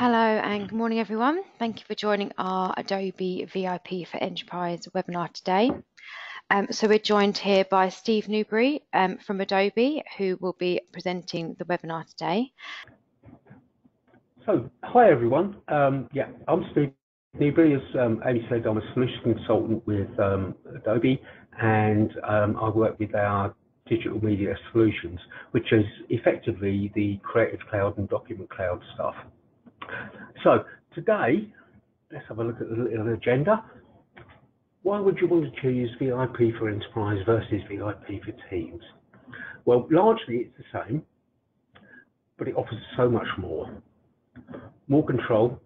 Hello and good morning, everyone. Thank you for joining our Adobe VIP for Enterprise webinar today. So we're joined here by Steve Newberry from Adobe, who will be presenting the webinar today. So, hi everyone. I'm Steve Newberry. As Amy said, I'm a solution consultant with Adobe, and I work with our digital media solutions, which is effectively the Creative Cloud and Document Cloud stuff. So today, let's have a look at the little agenda. Why would you want to choose VIP for Enterprise versus VIP for Teams? Well, largely it's the same, but it offers so much more. More control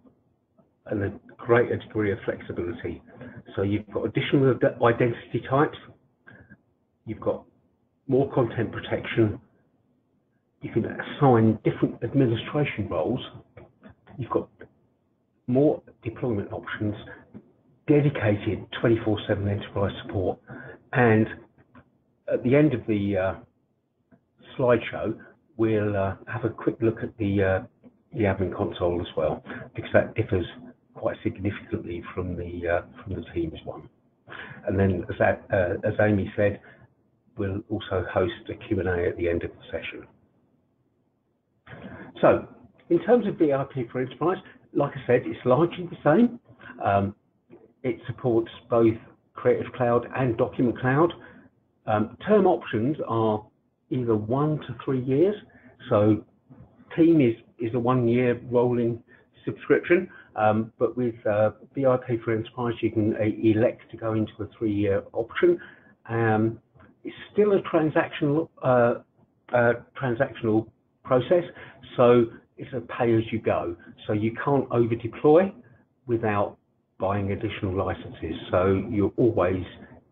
and a greater degree of flexibility. So you've got additional identity types, you've got more content protection, you can assign different administration roles, you've got more deployment options, dedicated 24/7 enterprise support, and at the end of the slideshow, we'll have a quick look at the admin console as well, because that differs quite significantly from the Teams one. And then, as Amy said, we'll also host a Q&A at the end of the session. So, in terms of VIP for Enterprise, like I said, it's largely the same. It supports both Creative Cloud and Document Cloud. Term options are either 1 to 3 years. So Team is a 1-year rolling subscription, but with VIP for Enterprise, you can elect to go into a 3-year option. It's still a transactional process, so it's a pay-as-you-go. So you can't over-deploy without buying additional licenses. So you're always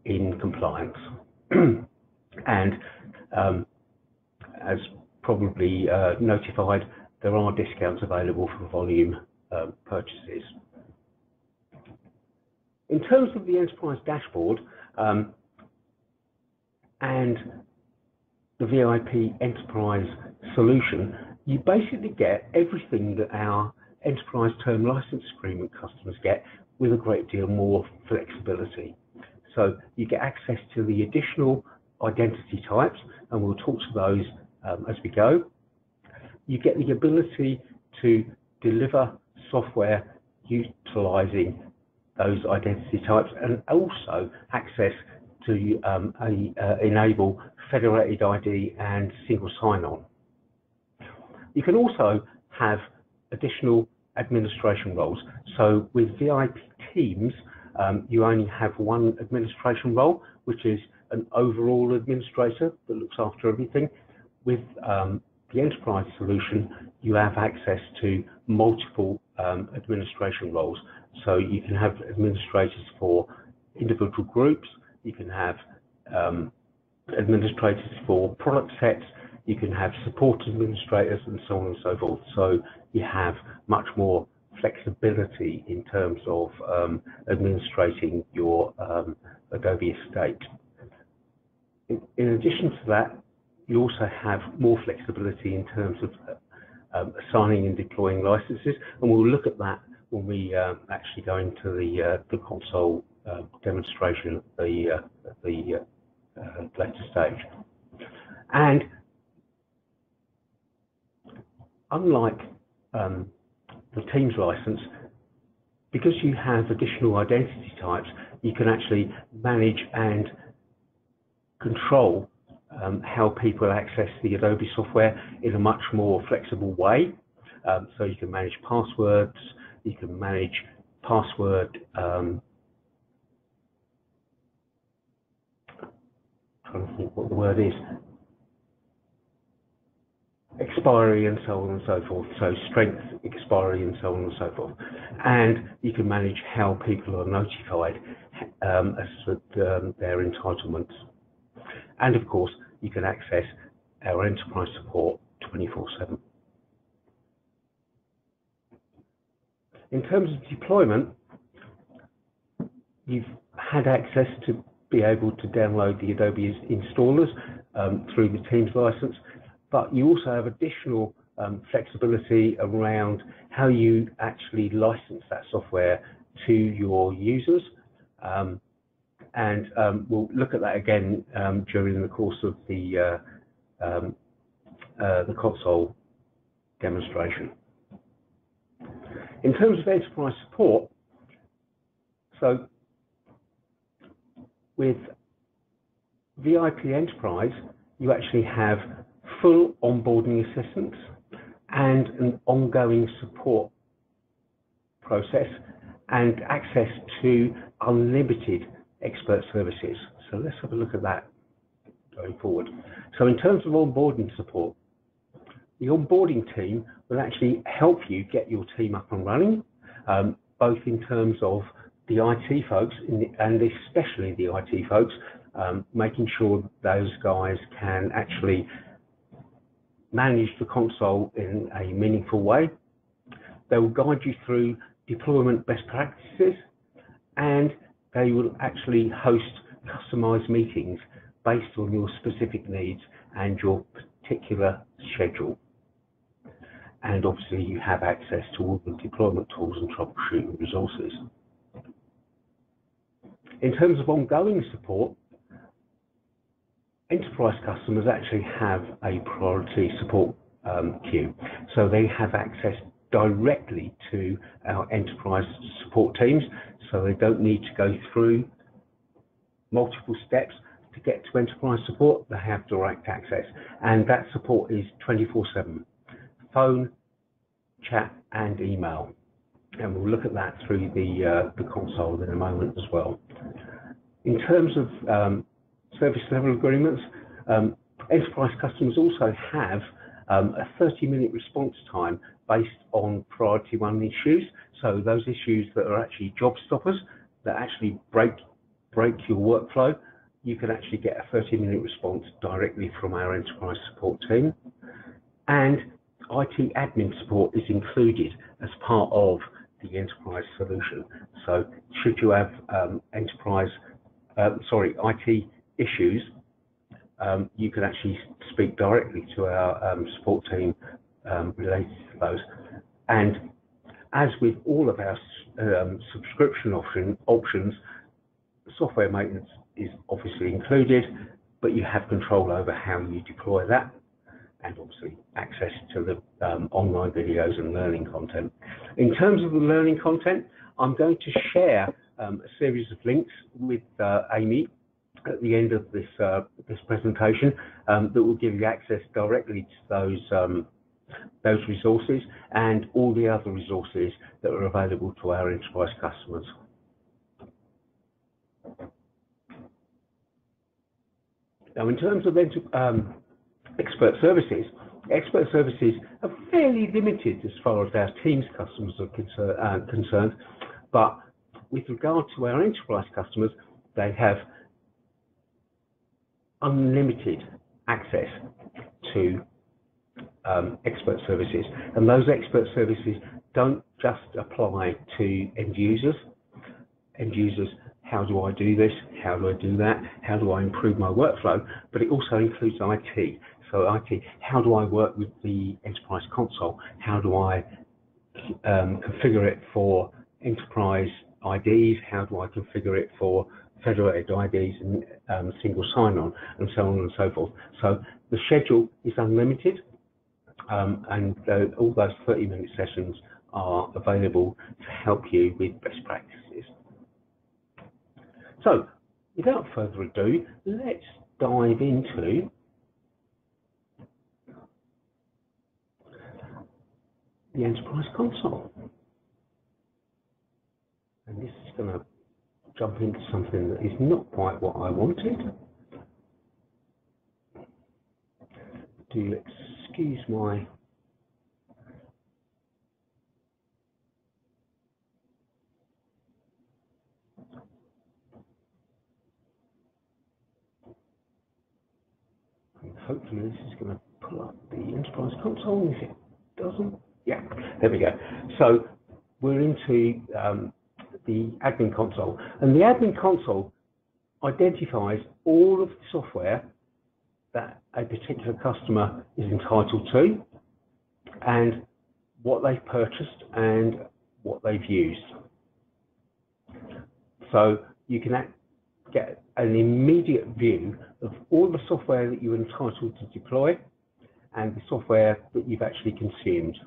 in compliance. And as probably notified, there are discounts available for volume purchases. In terms of the Enterprise Dashboard and the VIP Enterprise solution, you basically get everything that our Enterprise Term License Agreement customers get, with a great deal more flexibility. So you get access to the additional identity types, and we'll talk to those as we go. You get the ability to deliver software utilizing those identity types, and also access to enable federated ID and single sign-on. You can also have additional administration roles. So with VIP Teams, you only have one administration role, which is an overall administrator that looks after everything. With the Enterprise solution, you have access to multiple administration roles. So you can have administrators for individual groups, you can have administrators for product sets, you can have support administrators, and so on and so forth. So you have much more flexibility in terms of administrating your Adobe estate. In addition to that, you also have more flexibility in terms of assigning and deploying licenses, and we'll look at that when we actually go into the console demonstration at the later stage. And unlike the Teams license, because you have additional identity types, you can actually manage and control how people access the Adobe software in a much more flexible way. So you can manage passwords, you can manage password trying to think what the word is, expiry, and so on and so forth. So strength, expiry, and so on and so forth. And you can manage how people are notified as to their entitlements. And of course, you can access our enterprise support 24/7. In terms of deployment, you've had access to be able to download the Adobe installers through the Teams license, but you also have additional flexibility around how you actually license that software to your users. We'll look at that again during the course of the console demonstration. In terms of enterprise support, so with VIP Enterprise, you actually have full onboarding assistance and an ongoing support process and access to unlimited expert services. So let's have a look at that going forward. So in terms of onboarding support, the onboarding team will actually help you get your team up and running, both in terms of the IT folks and especially the IT folks, making sure those guys can actually manage the console in a meaningful way. They will guide you through deployment best practices, and they will actually host customized meetings based on your specific needs and your particular schedule. And obviously you have access to all the deployment tools and troubleshooting resources. In terms of ongoing support, enterprise customers actually have a priority support queue. So they have access directly to our enterprise support teams, so they don't need to go through multiple steps to get to enterprise support. They have direct access, and that support is 24/7, phone, chat, and email. And we'll look at that through the console in a moment as well. In terms of service level agreements, enterprise customers also have a 30-minute response time based on priority one issues. So those issues that are actually job stoppers, that actually break your workflow, you can actually get a 30-minute response directly from our enterprise support team. And IT admin support is included as part of the enterprise solution. So should you have IT issues, you can actually speak directly to our support team related to those. And as with all of our subscription options, software maintenance is obviously included, but you have control over how you deploy that, and obviously access to the online videos and learning content. In terms of the learning content, I'm going to share a series of links with Amy at the end of this presentation that will give you access directly to those resources and all the other resources that are available to our enterprise customers. Now, in terms of expert services are fairly limited as far as our Teams customers are concerned, but with regard to our enterprise customers, they have unlimited access to expert services, and those expert services don't just apply to end users. How do I do this? How do I do that? How do I improve my workflow? But it also includes IT. So IT, how do I work with the enterprise console? How do I configure it for enterprise IDs? How do I configure it for federated IDs and single sign-on, and so on and so forth? So the schedule is unlimited, and all those 30-minute sessions are available to help you with best practices. So, without further ado, let's dive into the Enterprise Console. And this is going to jump into something that is not quite what I wanted. Do excuse my hopefully this is going to pull up the Enterprise Console. If it doesn't, yeah, there we go. So we're into the admin console, and the admin console identifies all of the software that a particular customer is entitled to, and what they've purchased and what they've used. So you can get an immediate view of all the software that you're entitled to deploy and the software that you've actually consumed.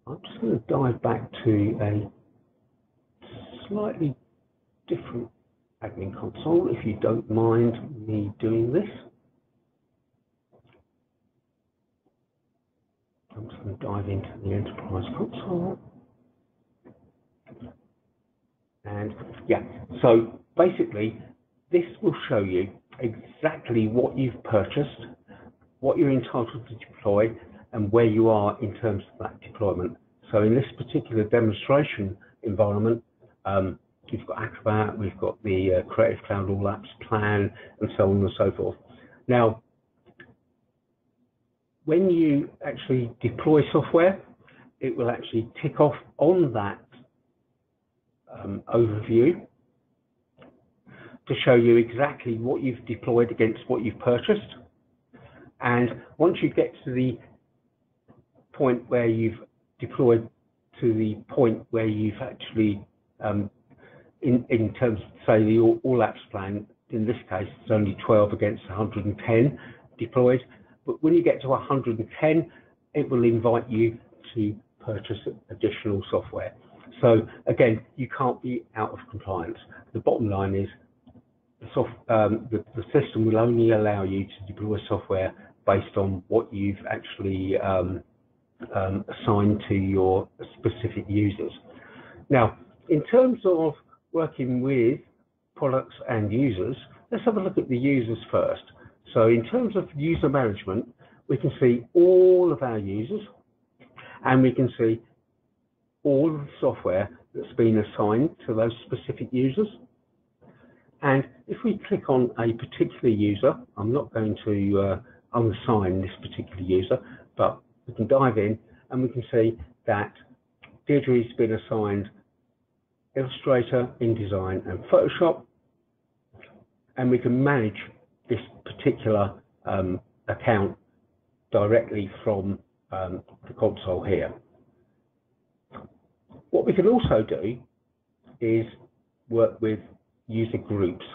I'm just going to dive back to a slightly different admin console, if you don't mind me doing this. I'm just going to dive into the Enterprise console. And yeah, so basically, this will show you exactly what you've purchased, what you're entitled to deploy, and where you are in terms of that deployment. So in this particular demonstration environment, we've got Acrobat, we've got the Creative Cloud All Apps plan, and so on and so forth. Now, when you actually deploy software, it will actually tick off on that overview to show you exactly what you've deployed against what you've purchased. And once you get to the point where you've deployed to the point where you've actually, in terms of, say, the All Apps plan, in this case, it's only 12 against 110 deployed. But when you get to 110, it will invite you to purchase additional software. So again, you can't be out of compliance. The bottom line is the system will only allow you to deploy software based on what you've actually assigned to your specific users. Now, in terms of working with products and users, let's have a look at the users first. So in terms of user management, we can see all of our users, and we can see all of the software that's been assigned to those specific users. And if we click on a particular user, I'm not going to unassign this particular user, but we can dive in and we can see that Deirdre's been assigned Illustrator, InDesign, and Photoshop, and we can manage this particular account directly from the console here. What we can also do is work with user groups.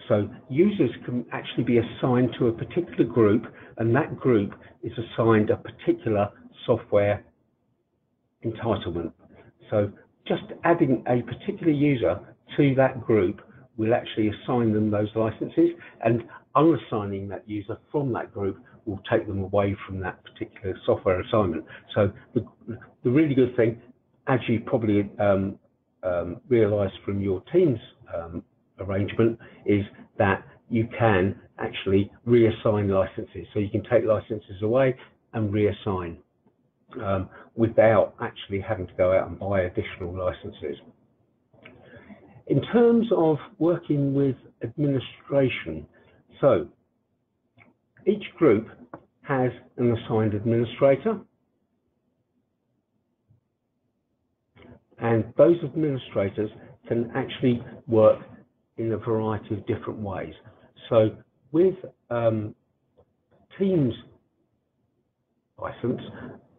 So users can actually be assigned to a particular group, and that group is assigned a particular software entitlement. So just adding a particular user to that group will actually assign them those licenses, and unassigning that user from that group will take them away from that particular software assignment. So the really good thing, as you probably realized from your team's arrangement, is that you can actually reassign licenses. So you can take licenses away and reassign without actually having to go out and buy additional licenses. In terms of working with administration, so each group has an assigned administrator, and those administrators can actually work in a variety of different ways. So with Teams license,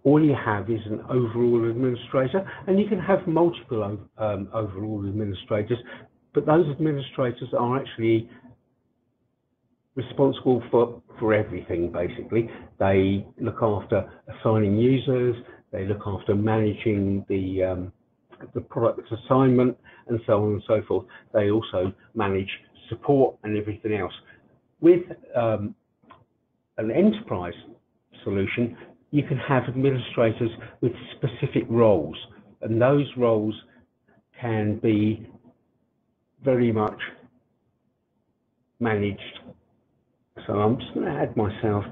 all you have is an overall administrator, and you can have multiple overall administrators, but those administrators are actually responsible for everything, basically. They look after assigning users, they look after managing the product assignment, and so on and so forth. They also manage support and everything else. With an enterprise solution, you can have administrators with specific roles, and those roles can be very much managed. So I'm just going to add myself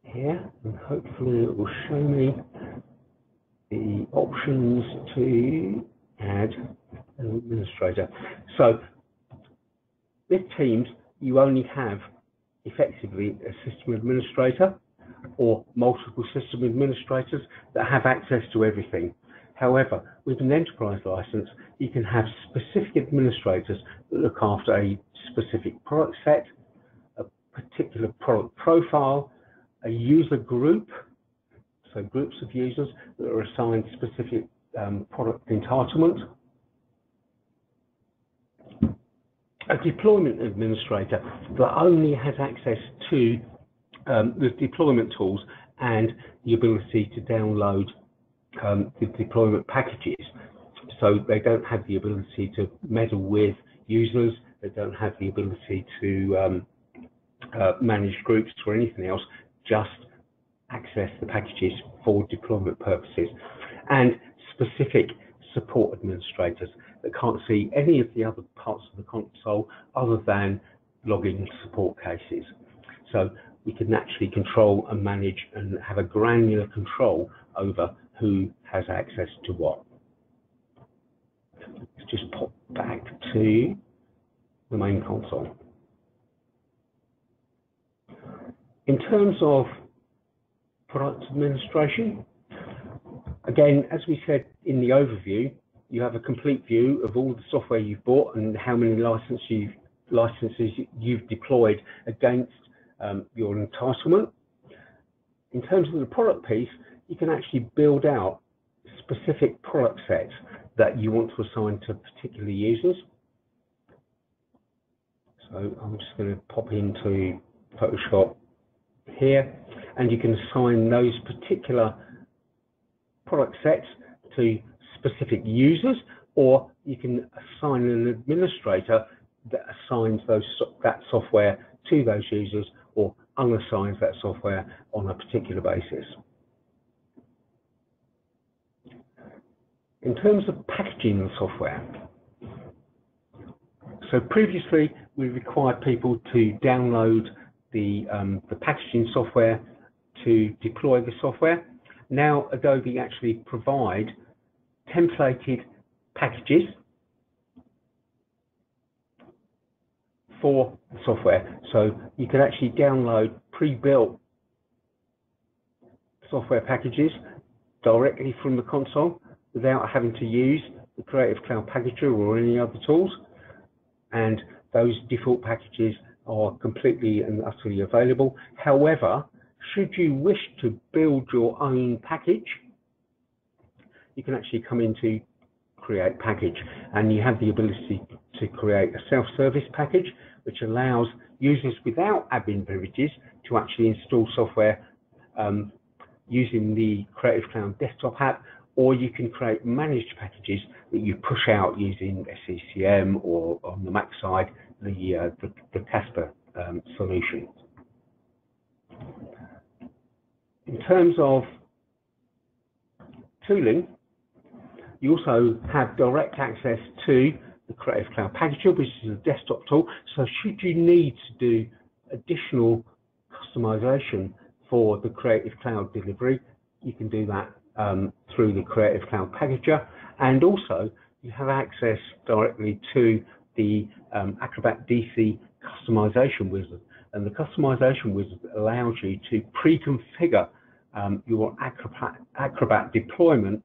here, and hopefully it will show me the options to add an administrator. So with Teams, you only have effectively a system administrator or multiple system administrators that have access to everything. However, with an enterprise license, you can have specific administrators that look after a specific product set, particular product profile, a user group, so groups of users that are assigned specific product entitlement, a deployment administrator that only has access to the deployment tools and the ability to download the deployment packages. So they don't have the ability to meddle with users, they don't have the ability to manage groups or anything else, just access the packages for deployment purposes. And specific support administrators that can't see any of the other parts of the console other than logging support cases. So we can actually control and manage and have a granular control over who has access to what. Let's just pop back to the main console. In terms of product administration, again, as we said in the overview, you have a complete view of all the software you've bought and how many licenses you've deployed against your entitlement. In terms of the product piece, you can actually build out specific product sets that you want to assign to particular users. So I'm just going to pop into Photoshop here, and you can assign those particular product sets to specific users, or you can assign an administrator that assigns that software to those users or unassigns that software on a particular basis. In terms of packaging the software, so previously we required people to download the packaging software to deploy the software. Now Adobe actually provide templated packages for the software. So you can actually download pre-built software packages directly from the console without having to use the Creative Cloud Packager or any other tools. And those default packages are completely and utterly available. However, should you wish to build your own package, you can actually come into Create Package, and you have the ability to create a self-service package, which allows users without admin privileges to actually install software using the Creative Cloud desktop app, or you can create managed packages that you push out using SCCM, or on the Mac side, the Casper solution. In terms of tooling, you also have direct access to the Creative Cloud Packager, which is a desktop tool. So should you need to do additional customization for the Creative Cloud delivery, you can do that through the Creative Cloud Packager. And also you have access directly to the Acrobat DC customization wizard. And the customization wizard allows you to pre-configure your Acrobat deployment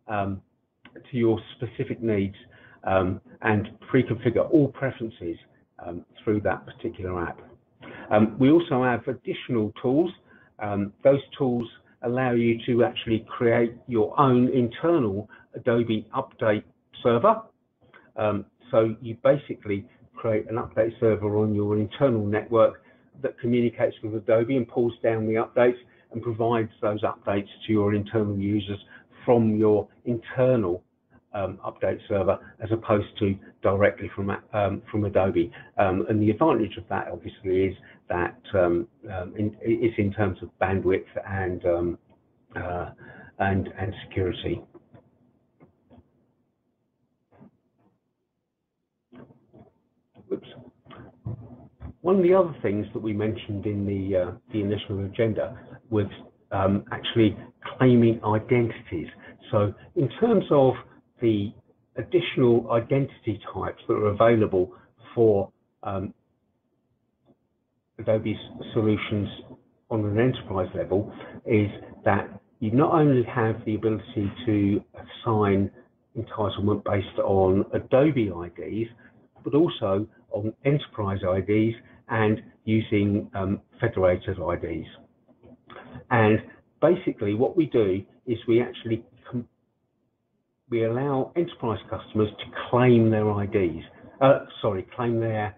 to your specific needs and pre-configure all preferences through that particular app. We also have additional tools. Those tools allow you to actually create your own internal Adobe update server. So you basically create an update server on your internal network that communicates with Adobe and pulls down the updates and provides those updates to your internal users from your internal update server, as opposed to directly from Adobe. And the advantage of that, obviously, is that it's in terms of bandwidth and security. Oops. One of the other things that we mentioned in the initial agenda was actually claiming identities. So in terms of the additional identity types that are available for Adobe Solutions on an enterprise level, is that you not only have the ability to assign entitlement based on Adobe IDs, but also on enterprise IDs and using federated IDs. And basically what we do is we actually allow enterprise customers to claim their IDs, claim their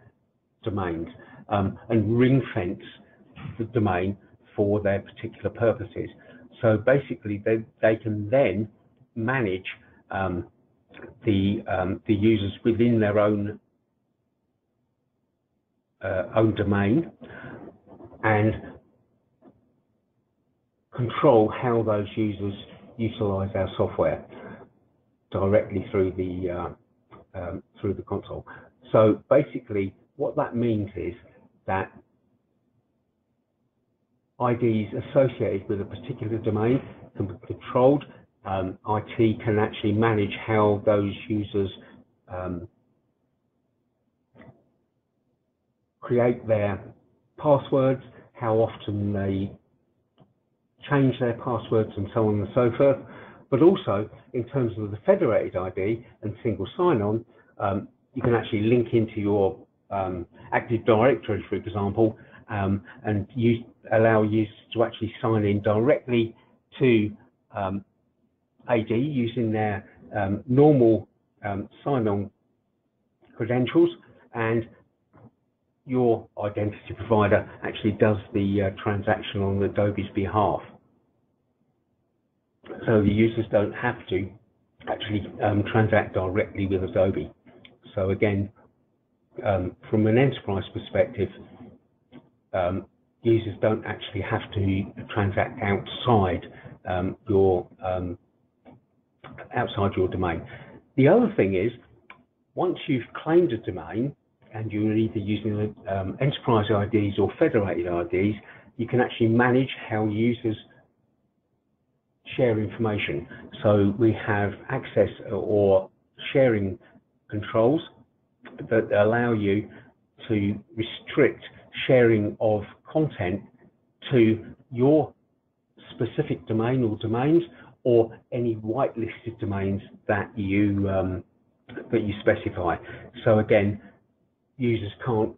domains, and ring fence the domain for their particular purposes. So basically they can then manage the users within their own domain and control how those users utilize our software directly through the console. So basically what that means is that IDs associated with a particular domain can be controlled. IT can actually manage how those users create their passwords, how often they change their passwords, and so on and so forth. But also, in terms of the federated ID and single sign-on, you can actually link into your Active Directory, for example, and allow users to actually sign in directly to AD using their normal sign-on credentials, and your identity provider actually does the transaction on Adobe's behalf. So the users don't have to actually transact directly with Adobe. So again, from an enterprise perspective, users don't actually have to transact outside your domain. The other thing is, once you've claimed a domain and you're either using enterprise IDs or federated IDs, you can actually manage how users share information. So we have access or sharing controls that allow you to restrict sharing of content to your specific domain or domains, or any whitelisted domains that you specify. So again, users can't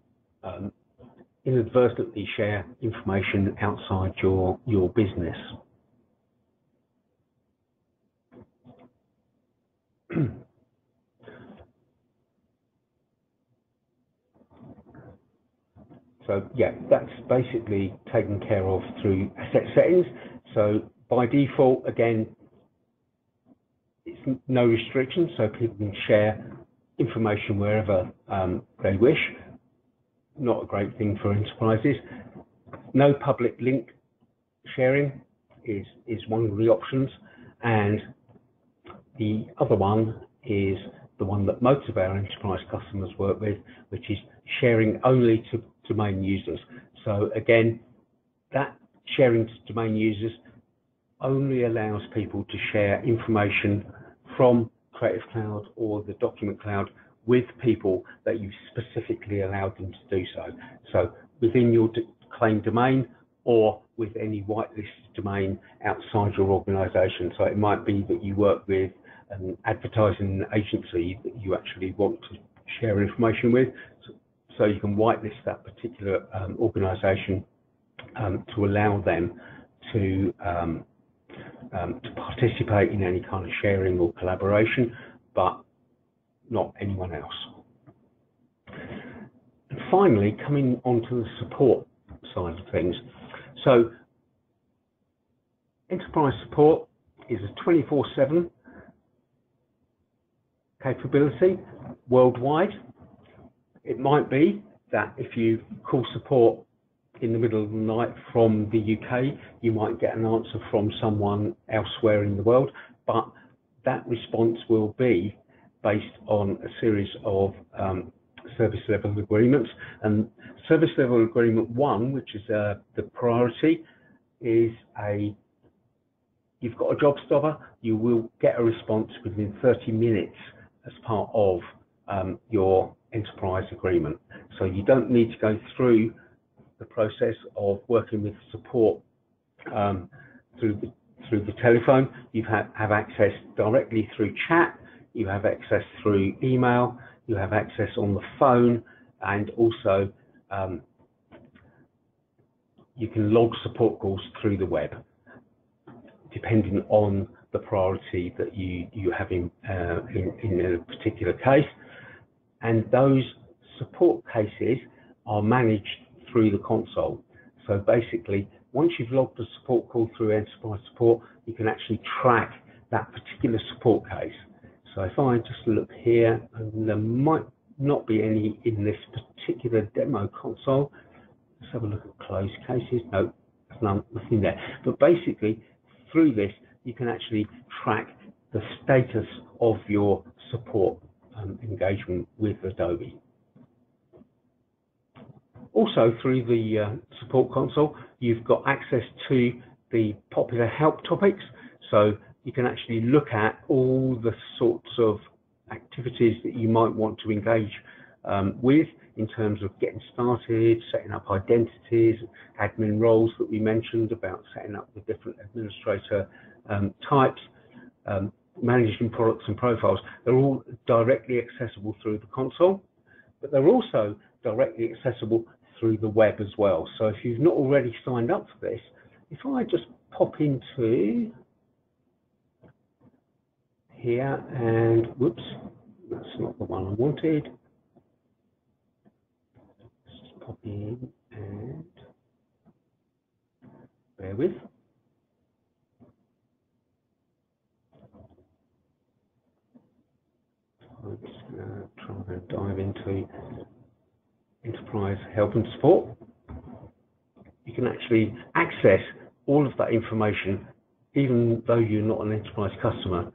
inadvertently share information outside your business. So yeah, that's basically taken care of through asset settings. So by default, again, it's no restrictions, so people can share information wherever they wish. Not a great thing for enterprises. No public link sharing is one of the options, and the other one is the one that most of our enterprise customers work with, which is sharing only to domain users. So again, that sharing to domain users only allows people to share information from Creative Cloud or the Document Cloud with people that you specifically allowed them to do so. So within your claimed domain, or with any whitelisted domain outside your organization. So it might be that you work with an advertising agency that you actually want to share information with. So you can whitelist that particular organization to allow them to participate in any kind of sharing or collaboration, but not anyone else. And finally, coming onto the support side of things. So enterprise support is a 24/7 capability worldwide. It might be that if you call support in the middle of the night from the UK, you might get an answer from someone elsewhere in the world, but that response will be based on a series of service level agreements. And service level agreement 1, which is the priority, is you've got a job stopper, you will get a response within 30 minutes as part of your enterprise agreement. So you don't need to go through the process of working with support through the telephone. You have access directly through chat, you have access through email, you have access on the phone, and also you can log support calls through the web, depending on the priority that you have in a particular case. And those support cases are managed through the console. So basically, once you've logged a support call through Enterprise Support, you can actually track that particular support case. So if I just look here, and there might not be any in this particular demo console. Let's have a look at closed cases. No, there's nothing there. But basically, through this, you can actually track the status of your support engagement with Adobe. Also, through the support console, you've got access to the popular help topics. So you can actually look at all the sorts of activities that you might want to engage with in terms of getting started, setting up identities, admin roles that we mentioned about setting up the different administrator types, managing products and profiles. They're all directly accessible through the console, but they're also directly accessible through the web as well. So if you've not already signed up for this, if I just pop into here and whoops, that's not the one I wanted. Let's just pop in and bear with. I'm just going to try and dive into Enterprise Help and Support. You can actually access all of that information, even though you're not an Enterprise customer,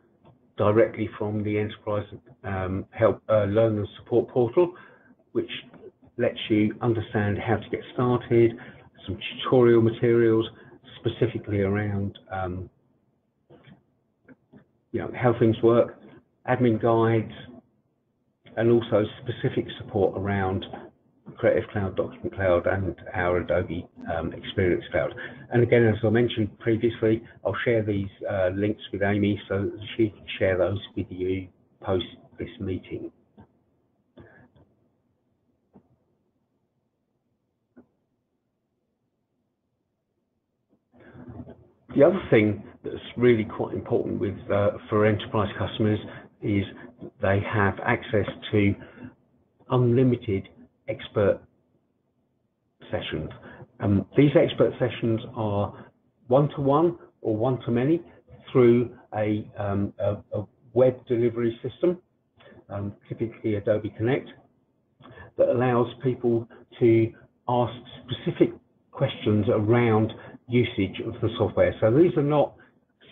directly from the Enterprise Help Learn and Support portal, which lets you understand how to get started, some tutorial materials specifically around how things work, admin guides, and also specific support around Creative Cloud, Document Cloud, and our Adobe Experience Cloud. And again, as I mentioned previously, I'll share these links with Amy so that she can share those with you post this meeting. The other thing that's really quite important with for enterprise customers is they have access to unlimited expert sessions. These expert sessions are one-to-one or one-to-many through a web delivery system, typically Adobe Connect, that allows people to ask specific questions around usage of the software. So these are not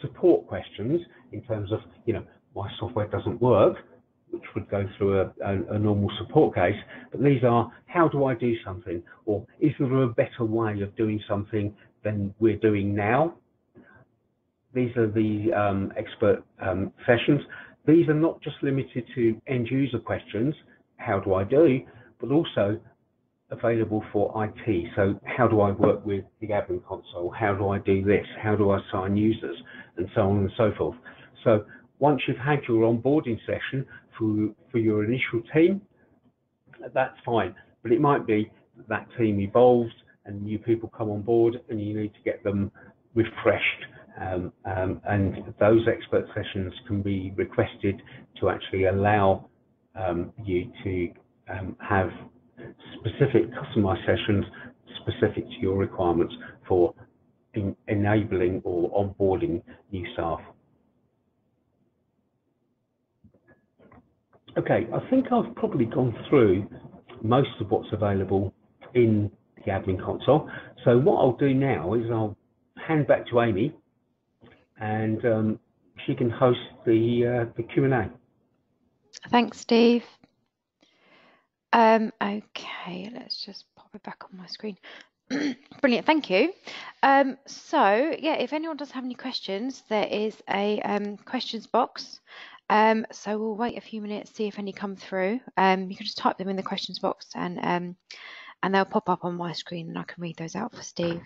support questions in terms of, my software doesn't work, which would go through a normal support case, but these are, how do I do something? Or is there a better way of doing something than we're doing now? These are the expert sessions. These are not just limited to end user questions, how do I do, but also available for IT. So how do I work with the admin console? How do I do this? How do I assign users? And so on and so forth. So once you've had your onboarding session for your initial team, that's fine. But it might be that team evolves and new people come on board and you need to get them refreshed. And those expert sessions can be requested to actually allow you to have specific customized sessions specific to your requirements for enabling or onboarding new staff. Okay, I think I've probably gone through most of what's available in the admin console. So what I'll do now is I'll hand back to Amy and she can host the Q&A. Thanks, Steve. Okay, let's just pop it back on my screen. Brilliant, thank you. So yeah, if anyone does have any questions, there is a questions box. So we'll wait a few minutes, see if any come through. You can just type them in the questions box and they'll pop up on my screen and I can read those out for Steve.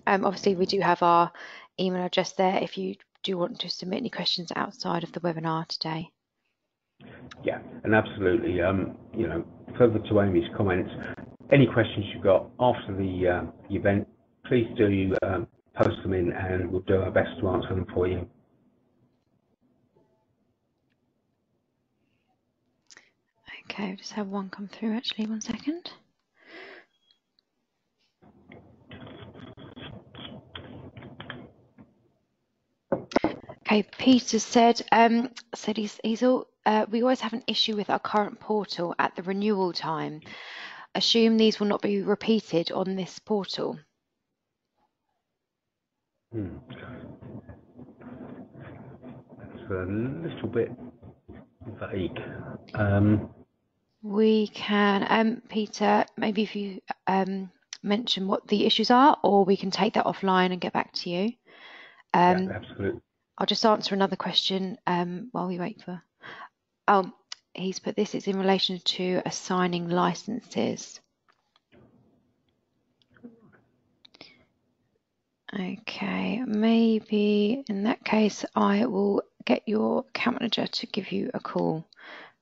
Obviously, we do have our email address there if you do want to submit any questions outside of the webinar today. Yeah, and absolutely, further to Amy's comments, any questions you've got after the event, please do post them in, and we'll do our best to answer them for you. Okay, just have one come through actually, 1 second. Okay, Peter said we always have an issue with our current portal at the renewal time. Assume these will not be repeated on this portal. That's a little bit vague. We can, Peter, maybe if you mention what the issues are, or we can take that offline and get back to you. Yeah, absolutely. I'll just answer another question while we wait for. Oh, he's put this is in relation to assigning licenses. Okay, maybe in that case, I will get your account manager to give you a call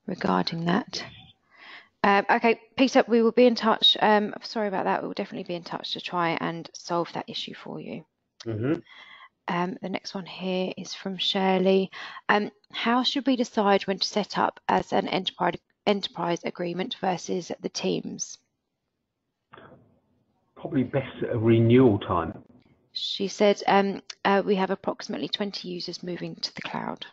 regarding that. Okay, Peter, we will be in touch. Sorry about that. We will definitely be in touch to try and solve that issue for you. The next one here is from Shirley. How should we decide when to set up as an enterprise agreement versus the teams? Probably best at a renewal time. She said we have approximately 20 users moving to the cloud.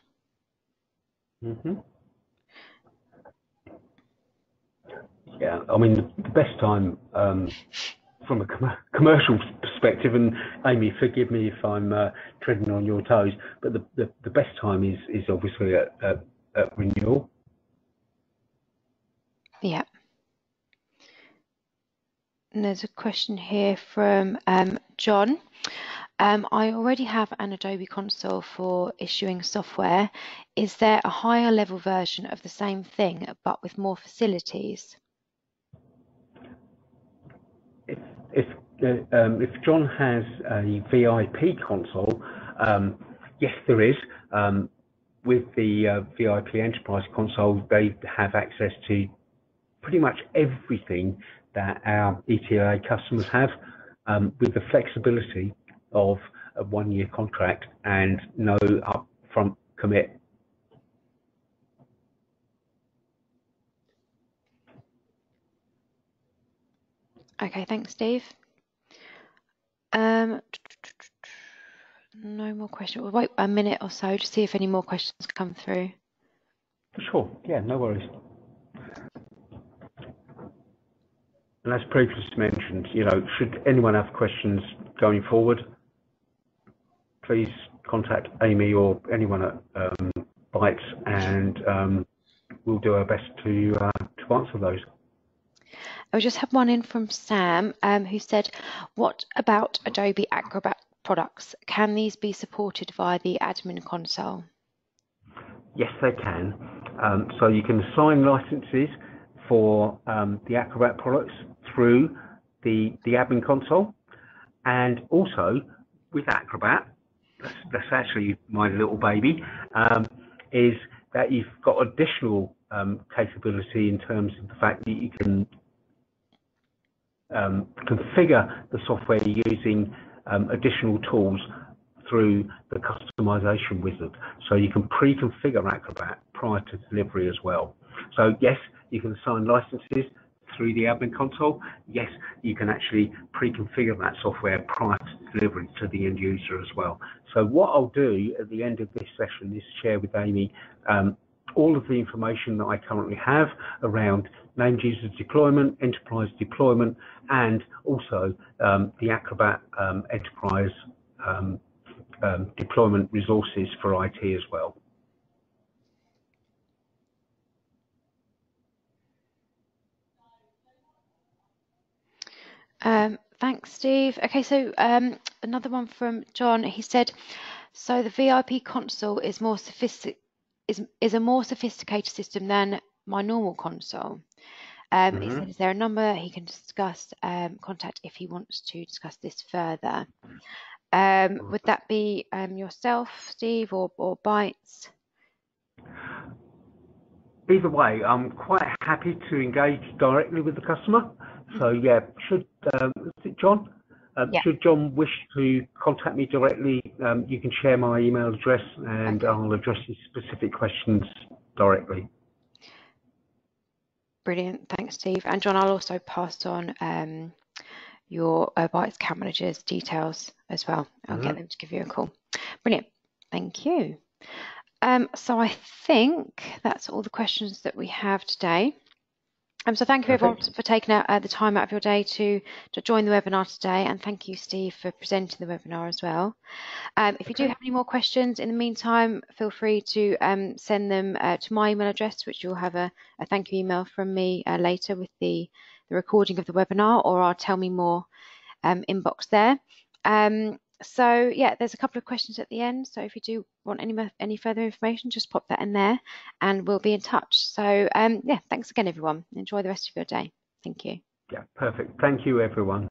Yeah, I mean, the best time from a commercial perspective, and Amy, forgive me if I'm treading on your toes, but the best time is obviously at renewal. Yeah. And there's a question here from John. I already have an Adobe console for issuing software. Is there a higher level version of the same thing but with more facilities? If John has a VIP console, yes, there is. With the VIP Enterprise console, they have access to pretty much everything that our ETLA customers have, with the flexibility of a 1-year contract and no upfront commit. Okay, thanks, Steve. No more questions. We'll wait a minute or so to see if any more questions come through. Sure, yeah, no worries. And as previously mentioned, should anyone have questions going forward, please contact Amy or anyone at Bytes, and we'll do our best to answer those. I just have one in from Sam, who said, what about Adobe Acrobat products? Can these be supported via the admin console? Yes, they can. So you can assign licenses for the Acrobat products through the admin console, and also with Acrobat, that's actually my little baby, is that you've got additional capability in terms of the fact that you can configure the software using additional tools through the customization wizard. So you can pre-configure Acrobat prior to delivery as well. So yes, you can assign licenses through the admin console. Yes, you can actually pre-configure that software prior to delivery to the end user as well. So what I'll do at the end of this session is share with Amy all of the information that I currently have around named user deployment, enterprise deployment, and also the Acrobat Enterprise deployment resources for IT as well. Thanks, Steve. Okay, so another one from John. He said, so the VIP console is more is a more sophisticated system than my normal console. He said, is there a number he can discuss, contact if he wants to discuss this further? Would that be yourself, Steve, or Bytes? Either way, I'm quite happy to engage directly with the customer. So yeah, should is it John? Yeah. Should John wish to contact me directly, you can share my email address and Okay. I'll address his specific questions directly. Brilliant. Thanks, Steve. And John, I'll also pass on your Bytes account manager's details as well. I'll get them to give you a call. Brilliant. Thank you. So I think that's all the questions that we have today. So thank you everyone for taking out the time out of your day to join the webinar today, and thank you, Steve, for presenting the webinar as well. If you do have any more questions in the meantime, feel free to send them to my email address, which you'll have a thank you email from me later with the recording of the webinar, or our Tell Me More inbox there. So yeah, there's a couple of questions at the end, so if you do want any further information, just pop that in there and we'll be in touch. So yeah, thanks again everyone. Enjoy the rest of your day. Thank you. Yeah, perfect. Thank you everyone.